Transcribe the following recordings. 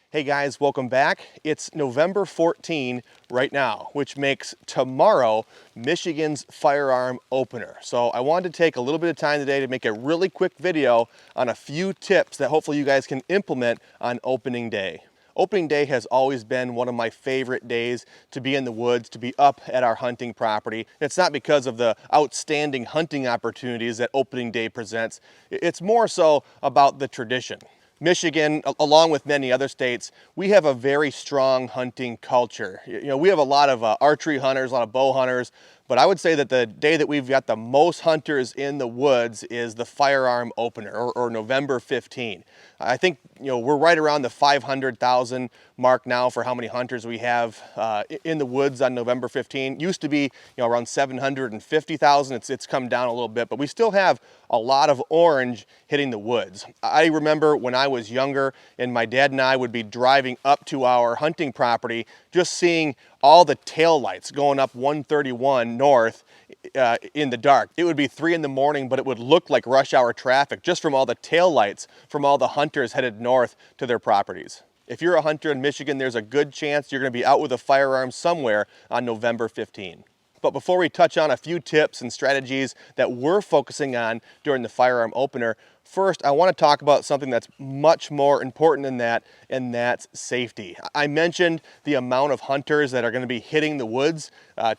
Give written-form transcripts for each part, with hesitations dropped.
Hey guys, welcome back. It's November 14 right now, which makes tomorrow Michigan's firearm opener. So I wanted to take a little bit of time today to make a really quick video on a few tips that hopefully you guys can implement on opening day. Opening day has always been one of my favorite days to be in the woods, to be up at our hunting property. It's not because of the outstanding hunting opportunities that opening day presents. It's more so about the tradition. Michigan, along with many other states, we have a very strong hunting culture. We have a lot of archery hunters, a lot of bow hunters, but I would say that the day that we've got the most hunters in the woods is the firearm opener, or November 15. I think we're right around the 500,000 mark now for how many hunters we have in the woods on November 15. Used to be around 750,000. It's come down a little bit, but we still have a lot of orange hitting the woods. I remember when I was younger and my dad and I would be driving up to our hunting property, just seeing all the tail lights going up 131 north in the dark. It would be 3 in the morning, but it would look like rush hour traffic just from all the tail lights from all the hunters headed north to their properties. If you're a hunter in Michigan, there's a good chance you're going to be out with a firearm somewhere on November 15. But before we touch on a few tips and strategies that we're focusing on during the firearm opener, first I want to talk about something that's much more important than that, and that's safety. I mentioned the amount of hunters that are going to be hitting the woods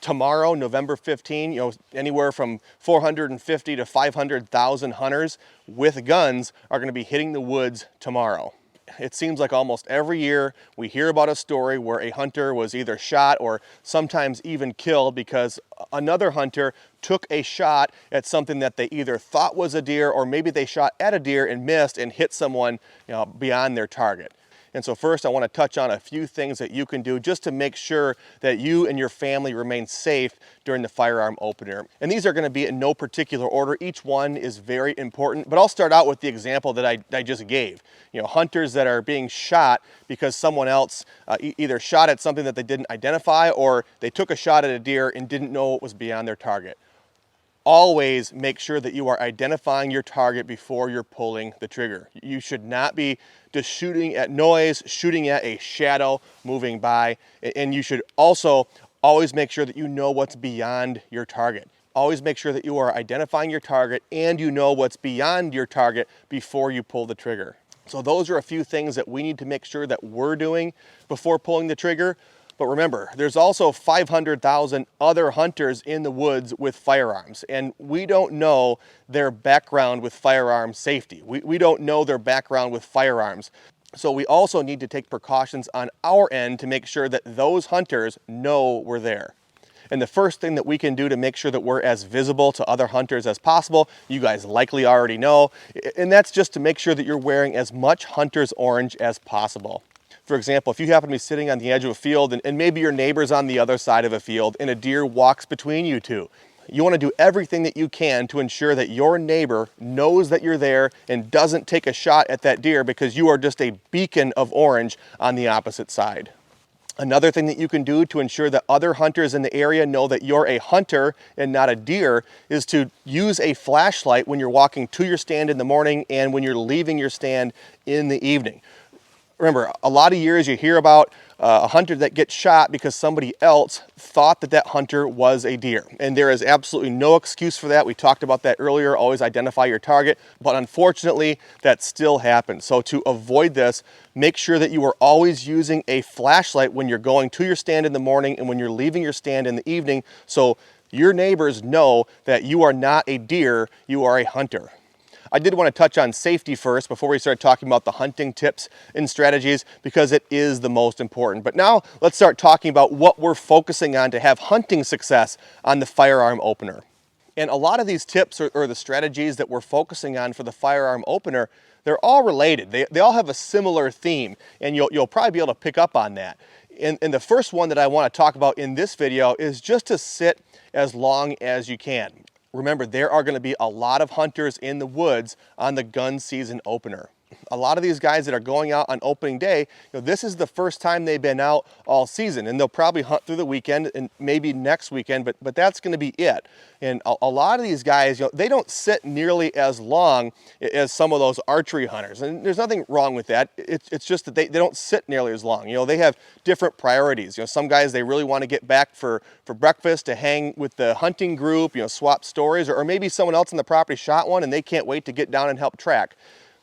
tomorrow, November 15. Anywhere from 450 to 500,000 hunters with guns are going to be hitting the woods tomorrow. It seems like almost every year we hear about a story where a hunter was either shot or sometimes even killed because another hunter took a shot at something that they either thought was a deer, or maybe they shot at a deer and missed and hit someone beyond their target. And so first I want to touch on a few things that you can do just to make sure that you and your family remain safe during the firearm opener. And these are going to be in no particular order. Each one is very important, but I'll start out with the example that I just gave. Hunters that are being shot because someone else either shot at something that they didn't identify, or they took a shot at a deer and didn't know it was beyond their target. Always make sure that you are identifying your target before you're pulling the trigger. You should not be just shooting at noise, shooting at a shadow moving by. And you should also always make sure that you know what's beyond your target. Always make sure that you are identifying your target and you know what's beyond your target before you pull the trigger. So those are a few things that we need to make sure that we're doing before pulling the trigger. But remember, there's also 500,000 other hunters in the woods with firearms, and we don't know their background with firearm safety. We don't know their background with firearms. So we also need to take precautions on our end to make sure that those hunters know we're there. And the first thing that we can do to make sure that we're as visible to other hunters as possible, you guys likely already know, and that's just to make sure that you're wearing as much hunter's orange as possible. For example, if you happen to be sitting on the edge of a field and maybe your neighbor's on the other side of a field and a deer walks between you two, you want to do everything that you can to ensure that your neighbor knows that you're there and doesn't take a shot at that deer because you are just a beacon of orange on the opposite side. Another thing that you can do to ensure that other hunters in the area know that you're a hunter and not a deer is to use a flashlight when you're walking to your stand in the morning and when you're leaving your stand in the evening. Remember, a lot of years you hear about a hunter that gets shot because somebody else thought that that hunter was a deer. And there is absolutely no excuse for that. We talked about that earlier, always identify your target. But unfortunately, that still happens. So to avoid this, make sure that you are always using a flashlight when you're going to your stand in the morning and when you're leaving your stand in the evening, so your neighbors know that you are not a deer, you are a hunter. I did want to touch on safety first before we start talking about the hunting tips and strategies, because it is the most important. But now let's start talking about what we're focusing on to have hunting success on the firearm opener. And a lot of these tips or the strategies that we're focusing on for the firearm opener, they're all related. They all have a similar theme, and you'll probably be able to pick up on that. And the first one that I want to talk about in this video is just to sit as long as you can. Remember, there are going to be a lot of hunters in the woods on the gun season opener. A lot of these guys that are going out on opening day, this is the first time they've been out all season, and they'll probably hunt through the weekend and maybe next weekend, but that's going to be it. And a lot of these guys, they don't sit nearly as long as some of those archery hunters, and there's nothing wrong with that. It's just that they don't sit nearly as long. They have different priorities. Some guys, they really want to get back for breakfast to hang with the hunting group, swap stories, or maybe someone else on the property shot one and they can't wait to get down and help track.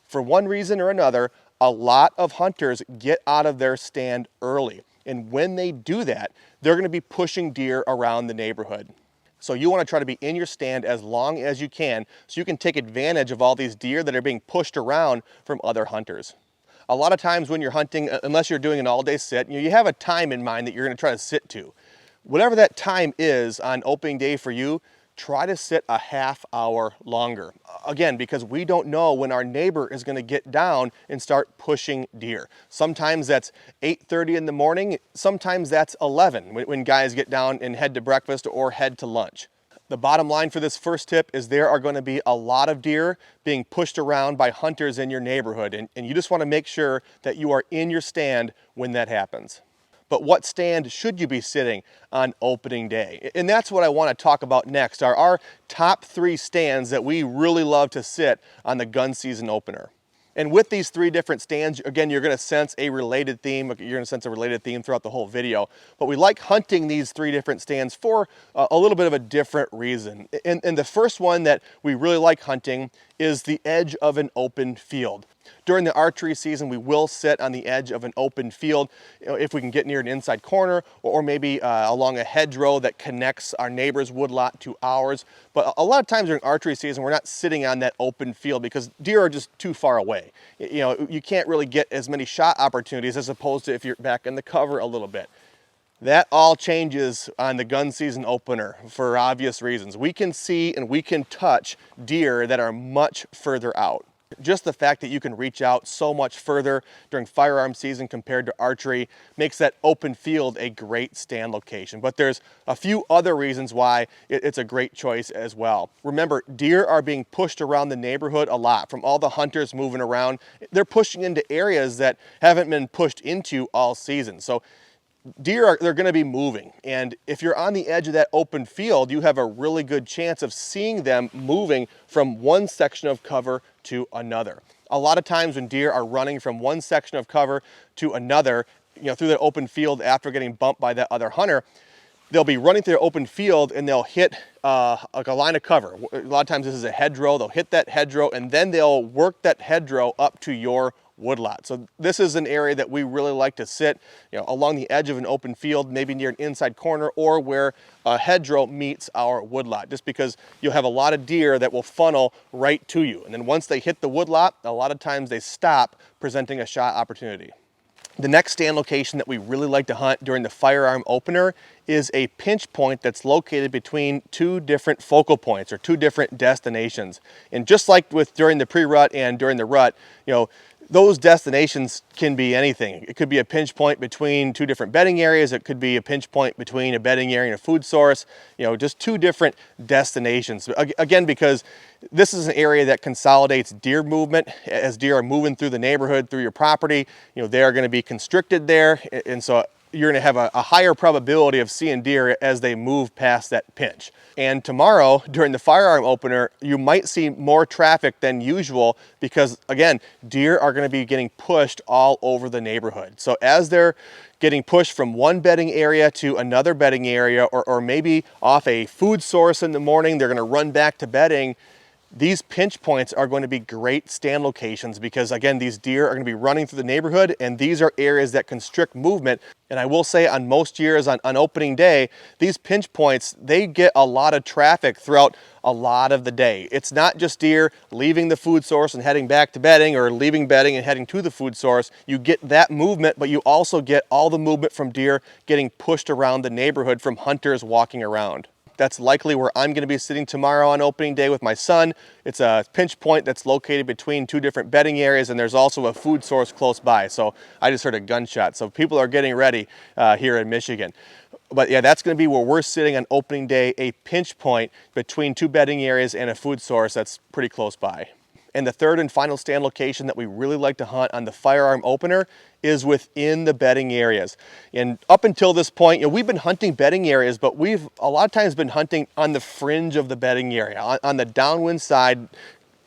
For one reason or another, a lot of hunters get out of their stand early. And when they do that, they're going to be pushing deer around the neighborhood. So you want to try to be in your stand as long as you can so you can take advantage of all these deer that are being pushed around from other hunters. A lot of times when you're hunting, unless you're doing an all-day sit, you have a time in mind that you're going to try to sit to. Whatever that time is on opening day for you, try to sit a half hour longer. Again, because we don't know when our neighbor is going to get down and start pushing deer. Sometimes that's 8:30 in the morning, sometimes that's 11 when guys get down and head to breakfast or head to lunch. The bottom line for this first tip is there are going to be a lot of deer being pushed around by hunters in your neighborhood, and you just want to make sure that you are in your stand when that happens. But what stand should you be sitting on opening day? And that's what I want to talk about next, are our top 3 stands that we really love to sit on the gun season opener. And with these 3 different stands, again, you're going to sense a related theme. You're going to sense a related theme throughout the whole video. But we like hunting these 3 different stands for a little bit of a different reason. And the first one that we really like hunting is the edge of an open field. During the archery season, we will sit on the edge of an open field if we can get near an inside corner or maybe along a hedgerow that connects our neighbor's woodlot to ours. But a lot of times during archery season, we're not sitting on that open field because deer are just too far away. You can't really get as many shot opportunities as opposed to if you're back in the cover a little bit. That all changes on the gun season opener for obvious reasons. We can see and we can touch deer that are much further out. Just the fact that you can reach out so much further during firearm season compared to archery makes that open field a great stand location. But there's a few other reasons why it's a great choice as well. Remember, deer are being pushed around the neighborhood a lot from all the hunters moving around. They're pushing into areas that haven't been pushed into all season. So they're going to be moving, and if you're on the edge of that open field, you have a really good chance of seeing them moving from one section of cover to another. A lot of times when deer are running from one section of cover to another, through the open field after getting bumped by that other hunter, they'll be running through the open field and they'll hit like a line of cover. A lot of times this is a hedgerow. They'll hit that hedgerow and then they'll work that hedgerow up to your woodlot. So this is an area that we really like to sit, along the edge of an open field, maybe near an inside corner or where a hedgerow meets our woodlot, just because you'll have a lot of deer that will funnel right to you. And then once they hit the woodlot, a lot of times they stop presenting a shot opportunity. The next stand location that we really like to hunt during the firearm opener is a pinch point that's located between 2 different focal points or 2 different destinations. And just like with during the pre-rut and during the rut, those destinations can be anything. It could be a pinch point between 2 different bedding areas. It could be a pinch point between a bedding area and a food source, just 2 different destinations. Again, because this is an area that consolidates deer movement. As deer are moving through the neighborhood, through your property, they are going to be constricted there. And so you're going to have a higher probability of seeing deer as they move past that pinch. And tomorrow, during the firearm opener, you might see more traffic than usual because, again, deer are going to be getting pushed all over the neighborhood. So as they're getting pushed from one bedding area to another bedding area, or maybe off a food source in the morning, they're going to run back to bedding. These pinch points are going to be great stand locations because, again, these deer are going to be running through the neighborhood, and these are areas that constrict movement. And I will say on most years on opening day, these pinch points, they get a lot of traffic throughout a lot of the day. It's not just deer leaving the food source and heading back to bedding or leaving bedding and heading to the food source. You get that movement, but you also get all the movement from deer getting pushed around the neighborhood from hunters walking around. That's likely where I'm going to be sitting tomorrow on opening day with my son. It's a pinch point that's located between 2 different bedding areas, and there's also a food source close by. So I just heard a gunshot. So people are getting ready here in Michigan. But yeah, that's going to be where we're sitting on opening day, a pinch point between 2 bedding areas and a food source that's pretty close by. And the third and final stand location that we really like to hunt on the firearm opener is within the bedding areas. And up until this point, we've been hunting bedding areas, but we've a lot of times been hunting on the fringe of the bedding area, on the downwind side,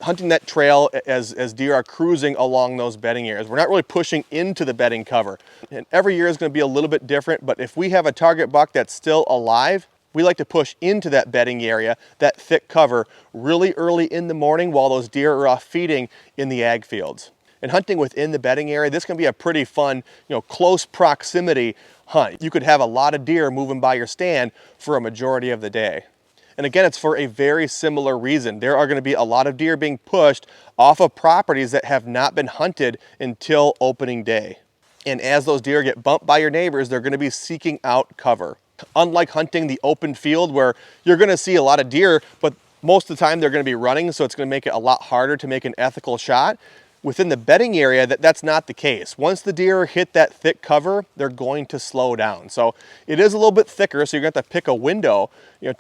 hunting that trail as deer are cruising along those bedding areas. We're not really pushing into the bedding cover. And every year is going to be a little bit different, but if we have a target buck that's still alive, we like to push into that bedding area, that thick cover, really early in the morning while those deer are off feeding in the ag fields. And hunting within the bedding area, this can be a pretty fun, close proximity hunt. You could have a lot of deer moving by your stand for a majority of the day. And again, it's for a very similar reason. There are going to be a lot of deer being pushed off of properties that have not been hunted until opening day. And as those deer get bumped by your neighbors, they're going to be seeking out cover. Unlike hunting the open field where you're going to see a lot of deer, but most of the time they're going to be running, so it's going to make it a lot harder to make an ethical shot. Within the bedding area, that's not the case. Once the deer hit that thick cover, they're going to slow down. So it is a little bit thicker, so you're going to have to pick a window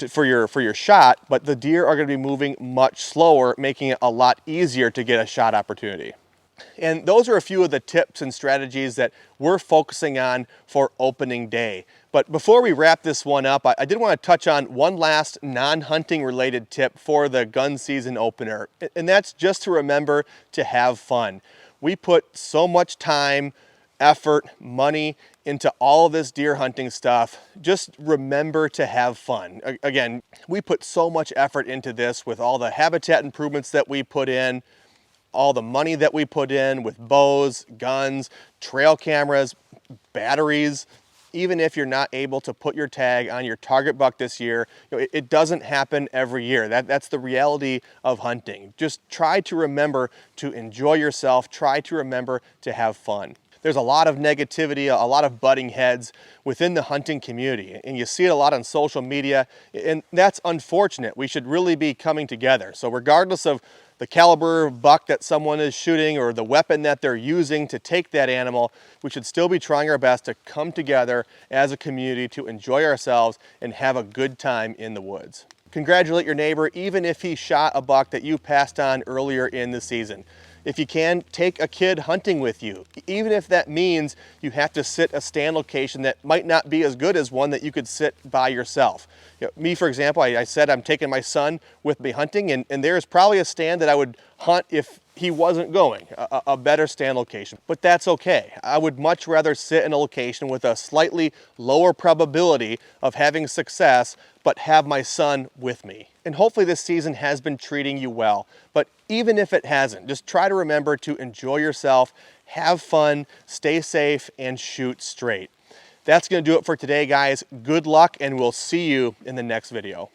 for your shot, but the deer are going to be moving much slower, making it a lot easier to get a shot opportunity. And those are a few of the tips and strategies that we're focusing on for opening day. But before we wrap this one up, I did want to touch on one last non-hunting related tip for the gun season opener. And that's just to remember to have fun. We put so much time, effort, money into all of this deer hunting stuff. Just remember to have fun. Again, we put so much effort into this with all the habitat improvements that we put in, all the money that we put in with bows, guns, trail cameras, batteries. Even if you're not able to put your tag on your target buck this year, it doesn't happen every year. That's the reality of hunting. Just try to remember to enjoy yourself. Try to remember to have fun. There's a lot of negativity, a lot of butting heads within the hunting community, and you see it a lot on social media, and that's unfortunate. We should really be coming together. So regardless of the caliber of buck that someone is shooting or the weapon that they're using to take that animal, we should still be trying our best to come together as a community to enjoy ourselves and have a good time in the woods. Congratulate your neighbor even if he shot a buck that you passed on earlier in the season. If you can, take a kid hunting with you, even if that means you have to sit a stand location that might not be as good as one that you could sit by yourself. Me, for example, I said I'm taking my son with me hunting, and there's probably a stand that I would hunt if he wasn't going, a better stand location. But that's okay. I would much rather sit in a location with a slightly lower probability of having success, but have my son with me. And hopefully this season has been treating you well. But even if it hasn't, just try to remember to enjoy yourself, have fun, stay safe, and shoot straight. That's going to do it for today, guys. Good luck, and we'll see you in the next video.